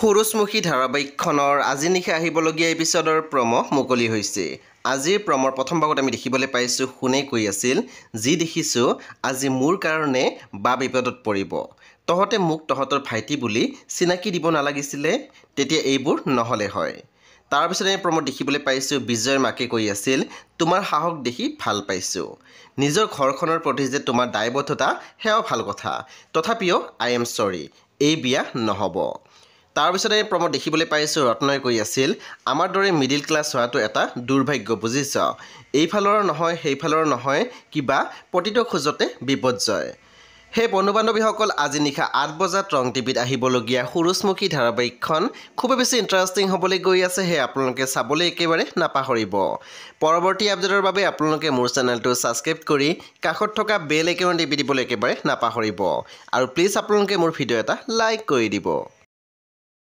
সূৰুযমুখী ধাৰাবাহিকখনৰ আজি নিশা আহিবলগীয়া এপিছডৰ প্ৰম' মুকলি হৈছে। আজিৰ প্ৰমৰ প্ৰথম ভাগত আমি দেখিবলৈ পাইছোঁ শুনে কৈ আছিল, যি দেখিছোঁ আজি মোৰ কাৰণে বা বিপদত পৰিব। তহঁতে মোক তহঁতৰ ভাইটি বুলি চিনাকি দিব নালাগিছিলে, তেতিয়া এইবোৰ নহ'লে হয়। তাৰপিছত আমি প্ৰমত দেখিবলৈ পাইছোঁ বিজয়ৰ মাকে কৈ আছিল, তোমাৰ সাহস দেখি ভাল পাইছোঁ। নিজৰ ঘৰখনৰ প্ৰতি যে তোমাৰ দায়বদ্ধতা সেয়াও ভাল কথা, তথাপিও আই এম চৰি, এই বিয়া নহ'ব। তাৰপিছতে প্ৰমত দেখিবলৈ পাইছোঁ ৰত্নই কৈ আছিল, আমাৰ দৰে মিডিল ক্লাছ হোৱাটো এটা দুৰ্ভাগ্য বুজিছ। এইফালৰ নহয় সেইফালৰ নহয়, কিবা প্ৰতিটো খোজতে বিপৰ্যয়। সেই বন্ধু বান্ধৱীসকল আজি নিশা 8 বজাত ৰং টিভিত আহিবলগীয়া সূৰুযমুখী ধাৰাবাহিকখন খুবেই বেছি ইণ্টাৰেষ্টিং হ'বলৈ গৈ আছে, সেয়ে আপোনালোকে চাবলৈ একেবাৰে নাপাহৰিব। পৰৱৰ্তী আপডেটৰ বাবে আপোনালোকে মোৰ চেনেলটো ছাবস্ক্ৰাইব কৰি কাষত থকা বেল আইকন টিপি দিবলৈ একেবাৰে নাপাহৰিব। আৰু প্লিজ আপোনালোকে মোৰ ভিডিঅ' এটা লাইক কৰি দিব।